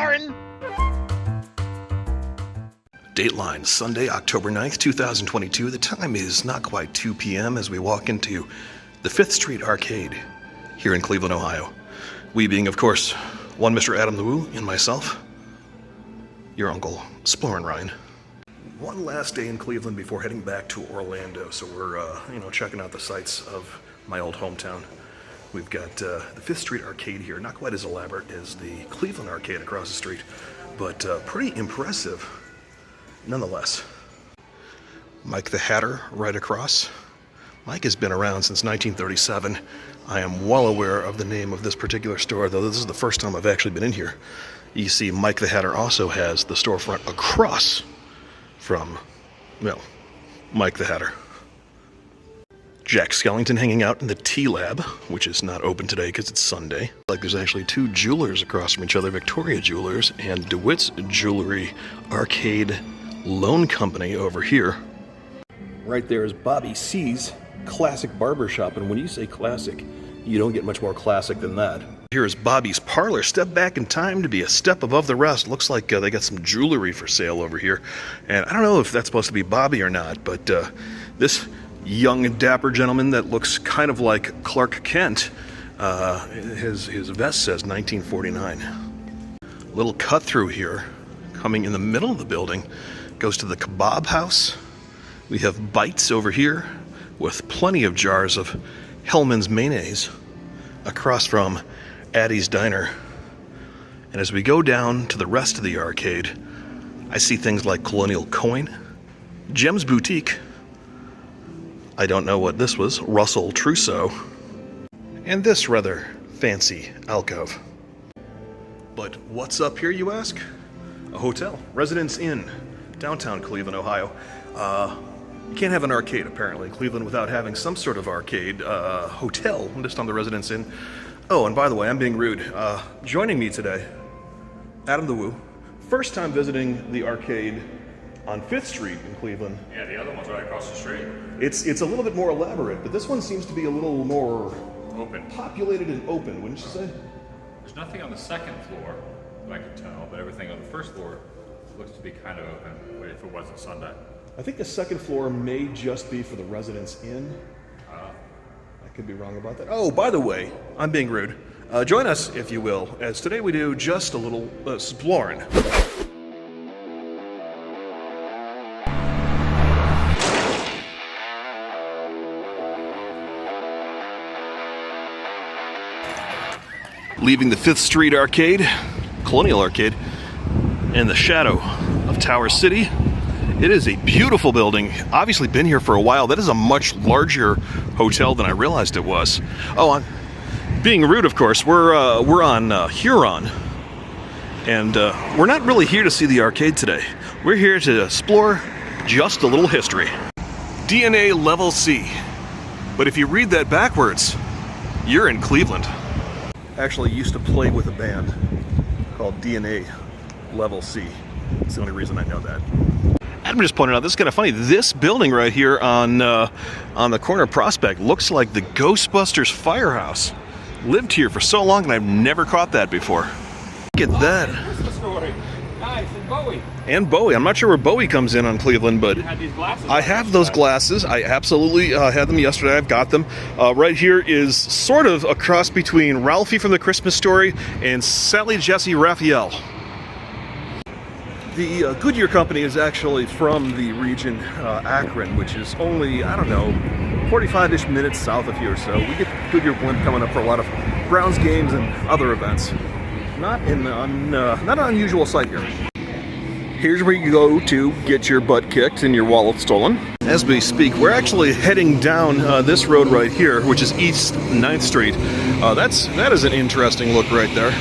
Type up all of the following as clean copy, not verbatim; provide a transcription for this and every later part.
Splorin! Dateline, Sunday, October 9th, 2022. The time is not quite 2 p.m. as we walk into the 5th Street Arcade here in Cleveland, Ohio. We being, of course, one Mr. Adam the Woo and myself, your uncle, Splorin Ryan. One last day in Cleveland before heading back to Orlando, so we're, checking out the sights of my old hometown. We've got the 5th Street Arcade here, not quite as elaborate as the Cleveland Arcade across the street, but pretty impressive nonetheless. Mike the Hatter right across. Mike has been around since 1937. I am well aware of the name of this particular store, though this is the first time I've actually been in here. You see, Mike the Hatter also has the storefront across from, well, Mike the Hatter. Jack Skellington hanging out in the T-Lab, which is not open today because it's Sunday. Like there's actually two jewelers across from each other, Victoria Jewelers and DeWitt's Jewelry Arcade Loan Company over here. Right there is Bobby C's Classic Barbershop, and when you say classic, you don't get much more classic than that. Here is Bobby's Parlor. Step back in time to be a step above the rest. Looks like they got some jewelry for sale over here, and I don't know if that's supposed to be Bobby or not, but this young and dapper gentleman that looks kind of like Clark Kent, his vest says 1949. Little cut through here, coming in the middle of the building, goes to the kebab house. We have Bites over here with plenty of jars of Hellman's mayonnaise across from Addie's Diner. And as we go down to the rest of the arcade, I see things like Colonial Coin, Jem's Boutique, I don't know what this was, Russell Trousseau, and this rather fancy alcove. But what's up here, you ask? A hotel, Residence Inn, downtown Cleveland, Ohio. You can't have an arcade, apparently, in Cleveland without having some sort of arcade hotel just on the Residence Inn. Oh, and by the way, I'm being rude. Joining me today, Adam the Woo. First time visiting the arcade on 5th Street in Cleveland. Yeah, the other one's right across the street. It's a little bit more elaborate, but this one seems to be a little more Open. populated and open, wouldn't you say? There's nothing on the second floor that I can tell, but everything on the first floor looks to be kind of open, if it wasn't Sunday. I think the second floor may just be for the Residence Inn. I could be wrong about that. Oh, by the way, I'm being rude. Join us, if you will, as today we do just a little Splorin. Leaving the 5th Street Arcade, Colonial Arcade, in the shadow of Tower City. It is a beautiful building. Obviously been here for a while. That is a much larger hotel than I realized it was. Oh, I'm being rude, of course. We're on Huron, and we're not really here to see the arcade today. We're here to explore just a little history. DNA Level C. But if you read that backwards, you're in Cleveland. Actually used to play with a band called DNA Level C. It's the only reason I know that. Adam just pointed out, this is kind of funny. This building right here on the corner of Prospect looks like the Ghostbusters firehouse. Lived here for so long and I've never caught that before. Look at that. Christmas story. Nice, and Bowie. And Bowie. I'm not sure where Bowie comes in on Cleveland, but You had these glasses I on have this those side. glasses. I absolutely had them yesterday. I've got them. Right here is sort of a cross between Ralphie from The Christmas Story and Sally Jesse Raphael. The Goodyear Company is actually from the region Akron, which is only, I don't know, 45-ish minutes south of here. So we get Goodyear Blimp coming up for a lot of Browns games and other events. Not an unusual sight here. Here's where you go to get your butt kicked and your wallet stolen. As we speak, we're actually heading down this road right here, which is East 9th Street. That is an interesting look right there.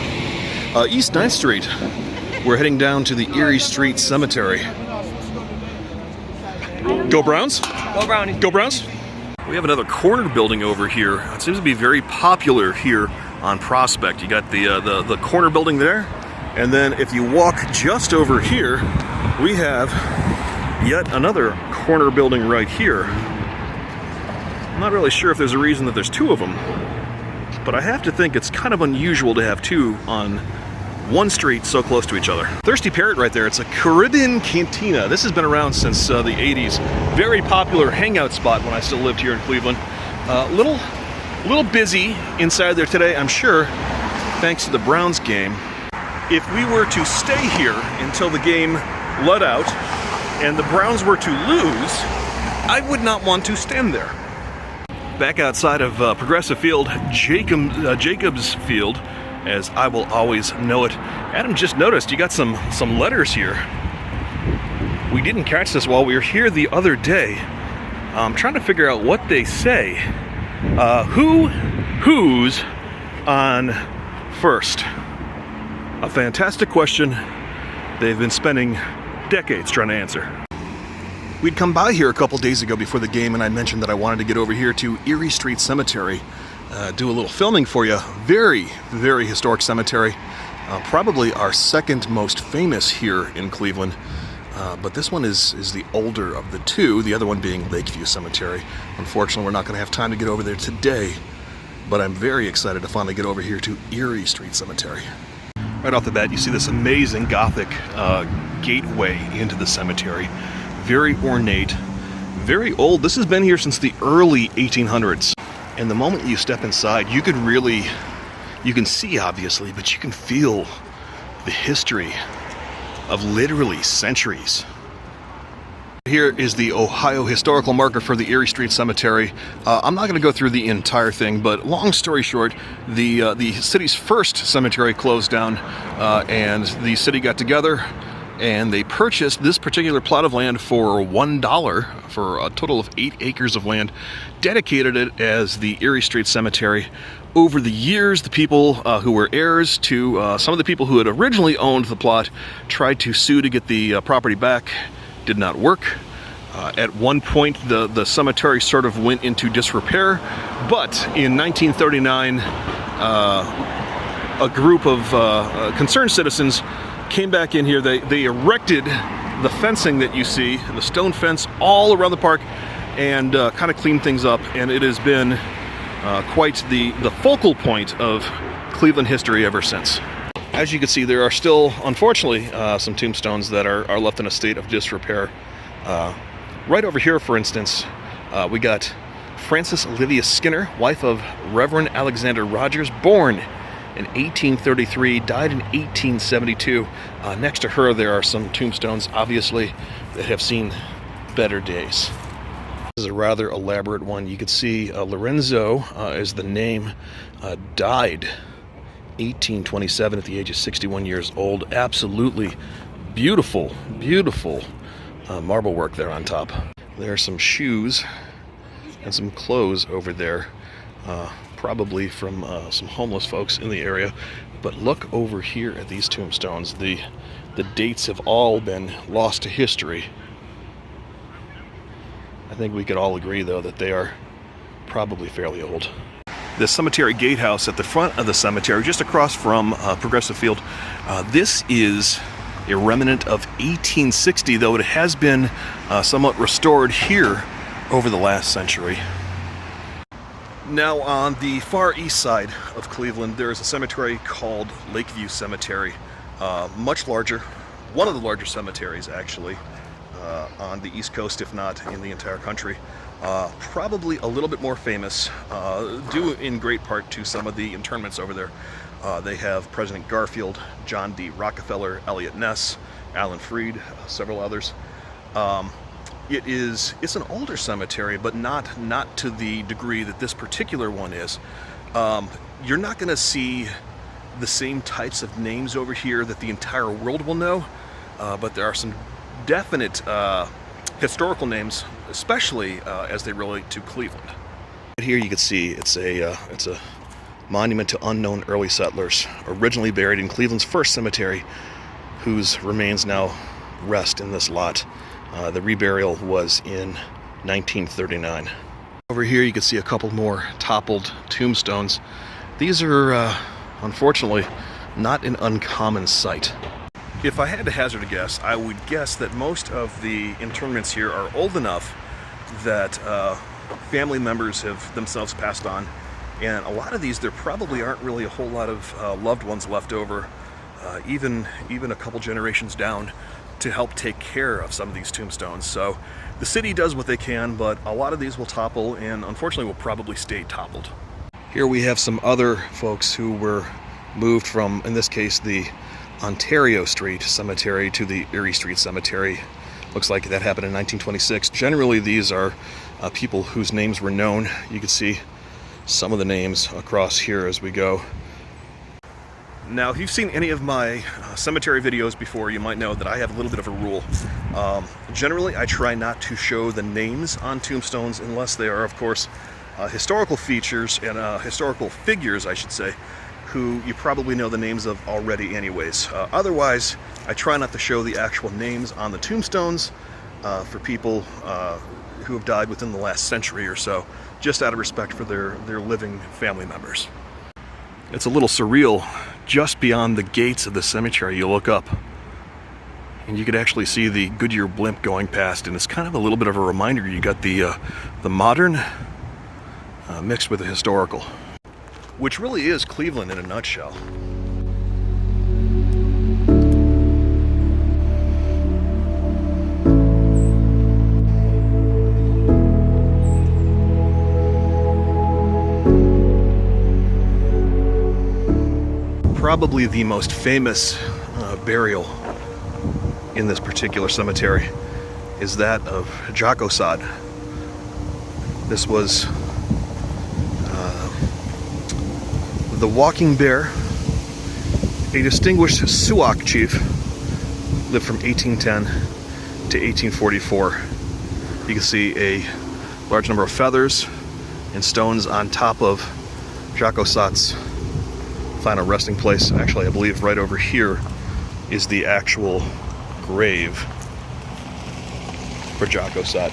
East 9th Street. We're heading down to the Erie Street Cemetery. Go Browns! Go Brownies! Go Browns! We have another corner building over here. It seems to be very popular here on Prospect. You got the corner building there, and then if you walk just over here, we have yet another corner building right here. I'm not really sure if there's a reason that there's two of them, but I have to think it's kind of unusual to have two on one street so close to each other. Thirsty Parrot right there, it's a Caribbean cantina. This has been around since the 80s. Very popular hangout spot when I still lived here in Cleveland. Little busy inside there today, I'm sure, thanks to the Browns game. If we were to stay here until the game let out and the Browns were to lose, I would not want to stand there. Back outside of Progressive Field, Jacobs Field, as I will always know it. Adam just noticed you got some letters here. We didn't catch this while we were here the other day. I'm trying to figure out what they say. Who's on first? A fantastic question they've been spending decades trying to answer. We'd come by here a couple days ago before the game, and I mentioned that I wanted to get over here to Erie Street Cemetery, do a little filming for you. Very, very historic cemetery. Probably our second most famous here in Cleveland. But this one is the older of the two, the other one being Lakeview Cemetery. Unfortunately, we're not going to have time to get over there today, but I'm very excited to finally get over here to Erie Street Cemetery. Right off the bat, you see this amazing Gothic gateway into the cemetery. Very ornate, very old. This has been here since the early 1800s. And the moment you step inside, you can see obviously, but you can feel the history of literally centuries. Here is the Ohio historical marker for the Erie Street Cemetery. I'm not going to go through the entire thing, but long story short, the city's first cemetery closed down, and the city got together and they purchased this particular plot of land for $1 for a total of 8 acres of land, dedicated it as the Erie Street Cemetery. Over the years, the people who were heirs to some of the people who had originally owned the plot tried to sue to get the property back. Did not work. At one point, the cemetery sort of went into disrepair, but in 1939, a group of concerned citizens came back in here. They erected the fencing that you see, the stone fence all around the park, and kind of cleaned things up, and it has been quite the focal point of Cleveland history ever since. As you can see, there are still, unfortunately, some tombstones that are left in a state of disrepair. Right over here, for instance, we got Frances Olivia Skinner, wife of Reverend Alexander Rogers, born in 1833, died in 1872. Next to her, there are some tombstones, obviously, that have seen better days. This is a rather elaborate one. You can see Lorenzo is the name, died 1827 at the age of 61 years old. Absolutely beautiful, beautiful marble work there on top. There are some shoes and some clothes over there, probably from some homeless folks in the area. But look over here at these tombstones. The dates have all been lost to history. I think we could all agree, though, that they are probably fairly old. The cemetery gatehouse at the front of the cemetery, just across from Progressive Field, this is a remnant of 1860, though it has been somewhat restored here over the last century. Now, on the far east side of Cleveland, there is a cemetery called Lakeview Cemetery. Much larger, one of the larger cemeteries, actually, on the East Coast, if not in the entire country. Probably a little bit more famous, due in great part to some of the internments over there. They have President Garfield, John D. Rockefeller, Elliot Ness, Alan Freed, several others. It's an older cemetery, but not to the degree that this particular one is. You're not going to see the same types of names over here that the entire world will know, but there are some definite historical names, especially as they relate to Cleveland. Here you can see it's a monument to unknown early settlers, originally buried in Cleveland's first cemetery, whose remains now rest in this lot. The reburial was in 1939. Over here you can see a couple more toppled tombstones. These are, unfortunately, not an uncommon sight. If I had to hazard a guess, I would guess that most of the internments here are old enough that family members have themselves passed on. And a lot of these, there probably aren't really a whole lot of loved ones left over even a couple generations down, to help take care of some of these tombstones. So the city does what they can, but a lot of these will topple, and unfortunately will probably stay toppled. Here we have some other folks who were moved from, in this case, the Ontario Street Cemetery to the Erie Street Cemetery. Looks like that happened in 1926. Generally, these are people whose names were known. You can see some of the names across here as we go. Now, if you've seen any of my cemetery videos before, you might know that I have a little bit of a rule. Generally, I try not to show the names on tombstones unless they are, of course, historical features and historical figures, I should say, who you probably know the names of already anyways. Otherwise, I try not to show the actual names on the tombstones for people who have died within the last century or so, just out of respect for their living family members. It's a little surreal. Just beyond the gates of the cemetery, you look up and you could actually see the Goodyear blimp going past, and it's kind of a little bit of a reminder. You got the modern mixed with the historical, which really is Cleveland in a nutshell. Probably the most famous burial in this particular cemetery is that of Jocko Sod. This was the Walking Bear, a distinguished Sauk chief, lived from 1810 to 1844. You can see a large number of feathers and stones on top of Jocko Sod's final resting place. Actually, I believe right over here is the actual grave for Jocko Sod.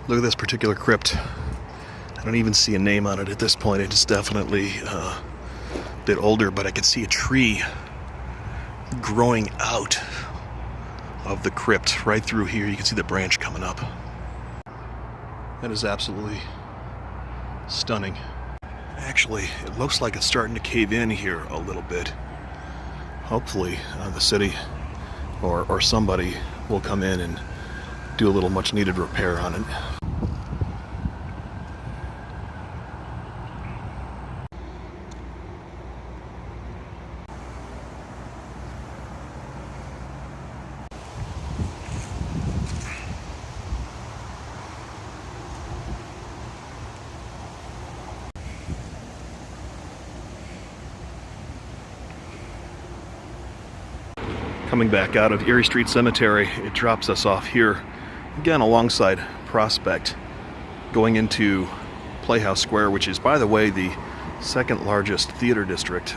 Look at this particular crypt. I don't even see a name on it at this point. It's definitely a bit older, but I can see a tree growing out of the crypt right through here. You can see the branch coming up. That is absolutely stunning. Actually, it looks like it's starting to cave in here a little bit. Hopefully the city or somebody will come in and do a little much needed repair on it. Coming back out of Erie Street Cemetery, it drops us off here, again alongside Prospect, going into Playhouse Square, which is, by the way, the second largest theater district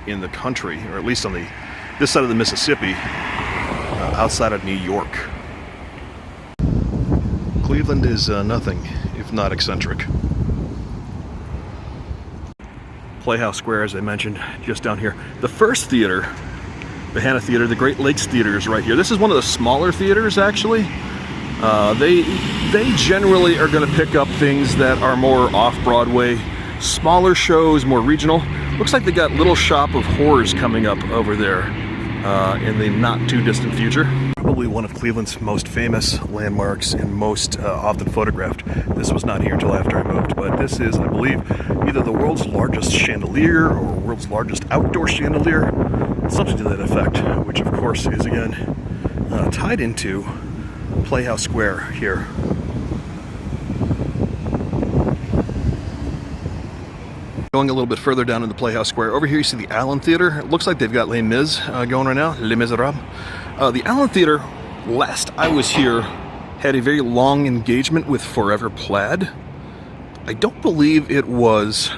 in the country, or at least on this side of the Mississippi, outside of New York. Cleveland is nothing if not eccentric. Playhouse Square, as I mentioned, just down here. The first theater, the Hannah Theater, the Great Lakes Theater, is right here. This is one of the smaller theaters, actually. They generally are going to pick up things that are more off-Broadway, smaller shows, more regional. Looks like they got Little Shop of Horrors coming up over there in the not-too-distant future. Probably one of Cleveland's most famous landmarks and most often photographed. This was not here until after I moved, but this is, I believe, either the world's largest chandelier or world's largest outdoor chandelier, something to that effect, which of course is again tied into Playhouse Square here. Going a little bit further down into Playhouse Square, over here you see the Allen Theater. It looks like they've got Les Mis going right now, Les Miserables. The Allen Theater, last I was here, had a very long engagement with Forever Plaid. I don't believe it was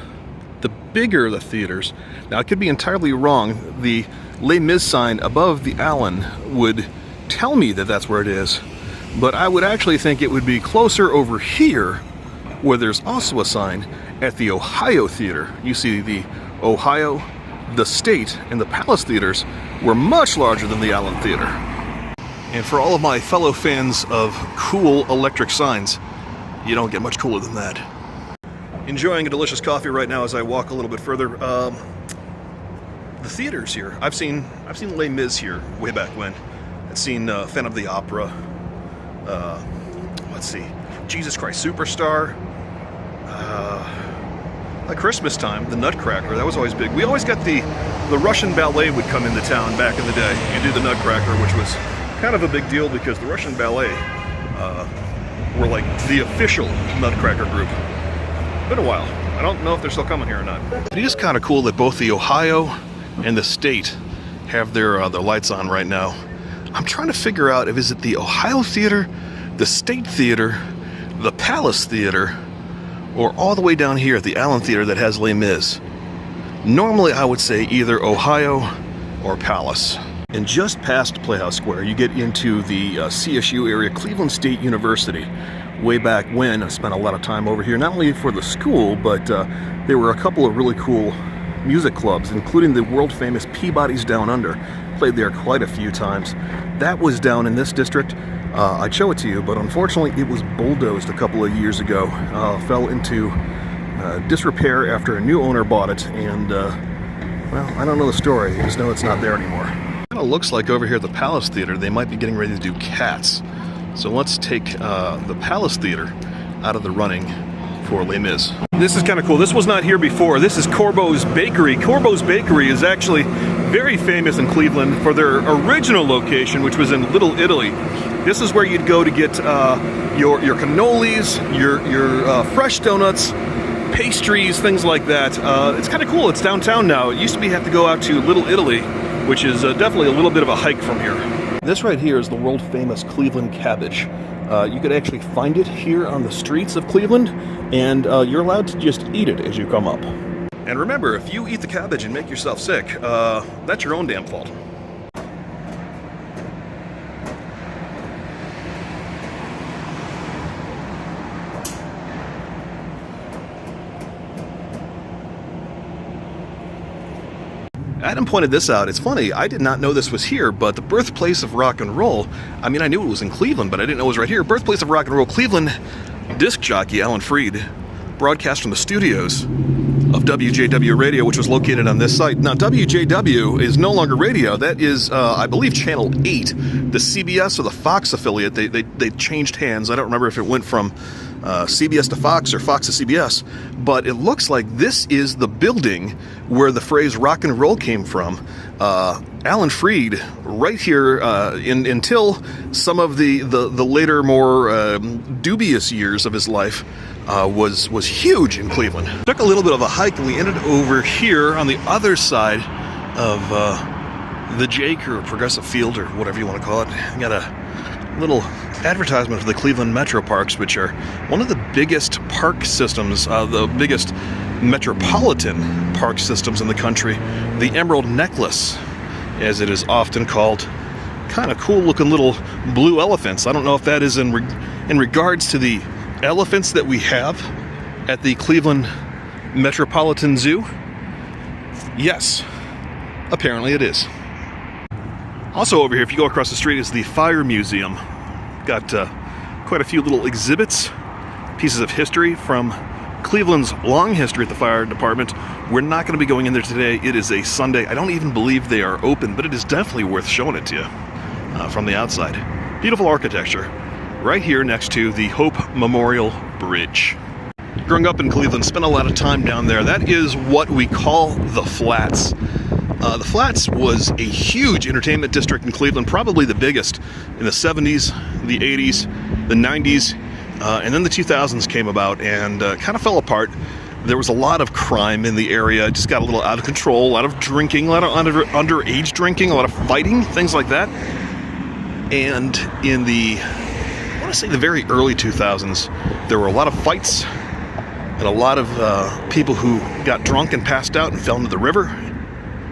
the bigger of the theaters. Now, I could be entirely wrong. The Les Mis sign above the Allen would tell me that that's where it is, but I would actually think it would be closer over here, where there's also a sign at the Ohio Theater. You see the Ohio the State and the Palace theaters were much larger than the Allen Theater. And for all of my fellow fans of cool electric signs, you don't get much cooler than that. Enjoying a delicious coffee right now as I walk a little bit further. The theaters here, I've seen Les Mis here way back when. I've seen Phantom of the Opera. Let's see, Jesus Christ Superstar. At Christmas time, the Nutcracker, that was always big. We always got the Russian ballet would come into town back in the day and do the Nutcracker, which was kind of a big deal because the Russian ballet were like the official Nutcracker group. Been a while. I don't know if they're still coming here or not. It is kind of cool that both the Ohio and the State have their lights on right now. I'm trying to figure out if is it the Ohio Theater, the State Theater, the Palace Theater, or all the way down here at the Allen Theater that has Les Mis. Normally I would say either Ohio or Palace. And just past Playhouse Square, you get into the CSU area, Cleveland State University. Way back when, I spent a lot of time over here, not only for the school, but there were a couple of really cool music clubs, including the world-famous Peabody's Down Under. Played there quite a few times. That was down in this district. I'd show it to you, but unfortunately it was bulldozed a couple of years ago. Fell into disrepair after a new owner bought it, and well, I don't know the story. I just know it's not there anymore. It kind of looks like over here at the Palace Theater they might be getting ready to do Cats. So let's take the Palace Theater out of the running for Les Mis. This is kind of cool. This was not here before. This is Corbo's Bakery. Corbo's Bakery is actually very famous in Cleveland for their original location, which was in Little Italy. This is where you'd go to get your cannolis, your fresh donuts, pastries, things like that. It's kind of cool. It's downtown now. It used to be you have to go out to Little Italy, which is definitely a little bit of a hike from here. This right here is the world famous Cleveland cabbage. You could actually find it here on the streets of Cleveland, and you're allowed to just eat it as you come up. And remember, if you eat the cabbage and make yourself sick, that's your own damn fault. Adam pointed this out. It's funny, I did not know this was here, but the birthplace of rock and roll, I mean, I knew it was in Cleveland, but I didn't know it was right here. Birthplace of rock and roll, Cleveland. Disc jockey Alan Freed broadcast from the studios of WJW Radio, which was located on this site. Now, WJW is no longer radio. That is, I believe, Channel 8. The CBS or the Fox affiliate, they changed hands. I don't remember if it went from CBS to Fox or Fox to CBS, but it looks like this is the building where the phrase rock and roll came from. Alan Freed, right here until some of the later, more dubious years of his life, was huge in Cleveland. Took a little bit of a hike and we ended over here on the other side of the Jake or Progressive Field or whatever you want to call it. You got a little advertisement for the Cleveland Metro Parks, which are one of the biggest park systems, the biggest metropolitan park systems in the country. The Emerald Necklace, as it is often called. Kind of cool looking little blue elephants. I don't know if that is in regards to the elephants that we have at the Cleveland Metropolitan Zoo. Yes, apparently it is. Also over here, if you go across the street, is the Fire Museum. Got quite a few little exhibits, pieces of history from Cleveland's long history at the fire department. We're not going to be going in there today. It is a Sunday. I don't even believe they are open, but it is definitely worth showing it to you from the outside. Beautiful architecture right here next to the Hope Memorial Bridge. Growing up in Cleveland, spent a lot of time down there. That is what we call the Flats. The Flats was a huge entertainment district in Cleveland, probably the biggest in the 70s, the 80s, the 90s, and then the 2000s came about and kind of fell apart. There was a lot of crime in the area. It just got a little out of control, a lot of drinking, a lot of underage drinking, a lot of fighting, things like that. And in the, I want to say the very early 2000s, there were a lot of fights and a lot of people who got drunk and passed out and fell into the river.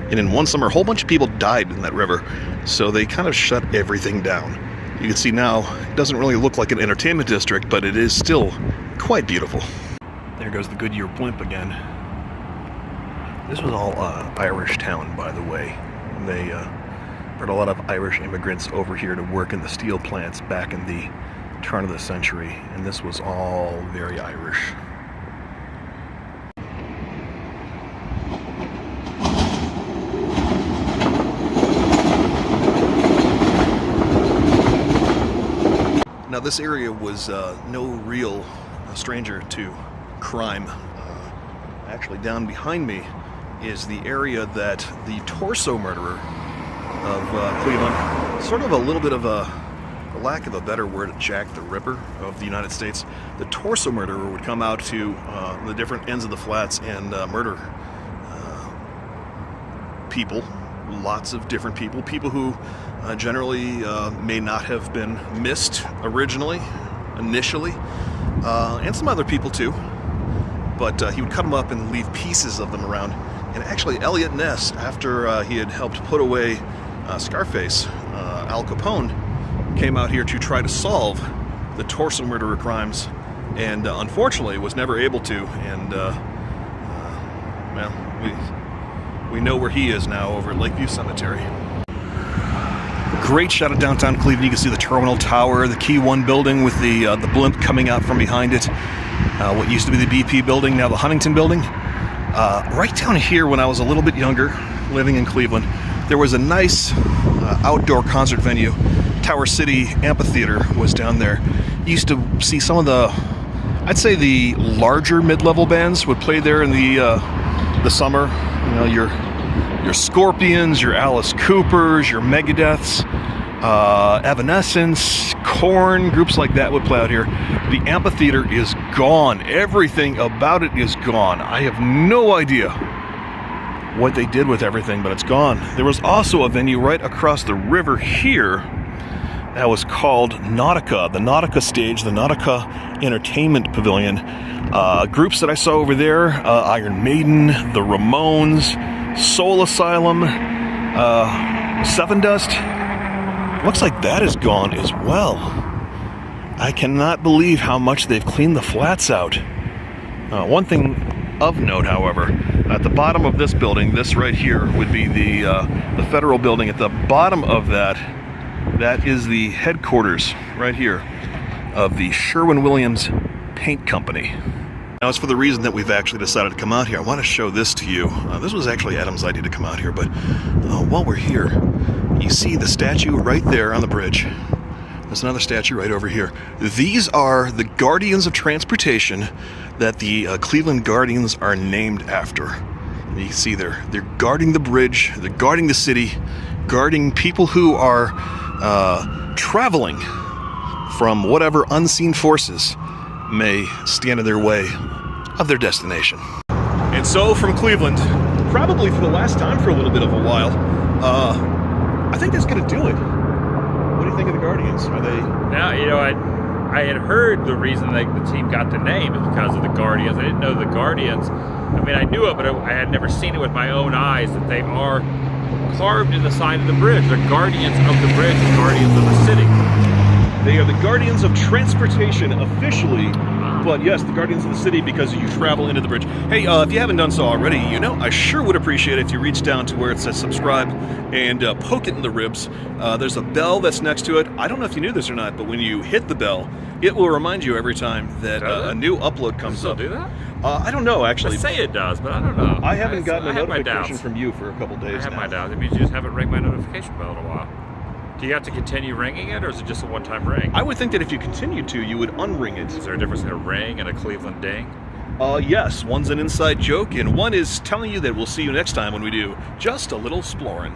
And in one summer, a whole bunch of people died in that river. So they kind of shut everything down. You can see now, it doesn't really look like an entertainment district, but it is still quite beautiful. There goes the Goodyear blimp again. This was all Irish town, by the way. They brought a lot of Irish immigrants over here to work in the steel plants back in the turn of the century, and this was all very Irish. Now this area was no real stranger to crime. Actually, down behind me is the area that the torso murderer of Cleveland, sort of a little bit of a, for lack of a better word, Jack the Ripper of the United States. The torso murderer would come out to the different ends of the flats and murder people, lots of different people, people who generally may not have been missed initially, and some other people too. But he would cut them up and leave pieces of them around. And actually, Elliot Ness, after he had helped put away Scarface, Al Capone, came out here to try to solve the torso murderer crimes, and unfortunately was never able to. And well, we know where he is now, over at Lakeview Cemetery. Great shot of downtown Cleveland. You can see the Terminal Tower, the Key 1 building with the blimp coming out from behind it. What used to be the BP building, now the Huntington building. Right down here, when I was a little bit younger, living in Cleveland, there was a nice outdoor concert venue. Tower City Amphitheater was down there. You used to see some of the, I'd say the larger mid-level bands would play there in the summer. You know, your Scorpions, your Alice Coopers, your Megadeths, Evanescence, Korn, groups like that would play out here. The amphitheater is gone. Everything about it is gone. I have no idea what they did with everything, but it's gone. There was also a venue right across the river here that was called Nautica, the Nautica stage, the Nautica Entertainment Pavilion. Groups that I saw over there, Iron Maiden, the Ramones, Soul Asylum, Seven Dust. Looks like that is gone as well. I cannot believe how much they've cleaned the flats out. One thing of note, however, at the bottom of this building, this right here would be the federal building. At the bottom of that is the headquarters right here of the Sherwin-Williams Paint Company. Now, it's for the reason that we've actually decided to come out here. I want to show this to you. This was actually Adam's idea to come out here, but while we're here, you see the statue right there on the bridge. There's another statue right over here. These are the Guardians of Transportation that the Cleveland Guardians are named after. And you can see they're guarding the bridge, they're guarding the city, guarding people who are traveling from whatever unseen forces may stand in their way of their destination. And so from Cleveland, probably for the last time for a little bit of a while, I think that's going to do it. What do you think of the Guardians? Are they... Now, you know, I had heard the reason that the team got the name is because of the Guardians. I didn't know the Guardians. I mean, I knew it, but I had never seen it with my own eyes, that they are carved in the side of the bridge. They're guardians of the bridge and guardians of the city. They are the Guardians of Transportation officially, but yes, the Guardians of the City because you travel into the bridge. Hey, if you haven't done so already, you know, I sure would appreciate it if you reach down to where it says subscribe and poke it in the ribs. There's a bell that's next to it. I don't know if you knew this or not, but when you hit the bell, it will remind you every time that a new upload comes up. Does it still do that? I don't know, actually. I say it does, but I don't know. I haven't gotten a notification from you for a couple days now. I have my doubts. It means you just haven't rang my notification bell in a while. Do you have to continue ringing it, or is it just a one-time ring? I would think that if you continued to, you would unring it. Is there a difference in a ring and a Cleveland ding? Yes. One's an inside joke, and one is telling you that we'll see you next time when we do Just a Little Splorin'.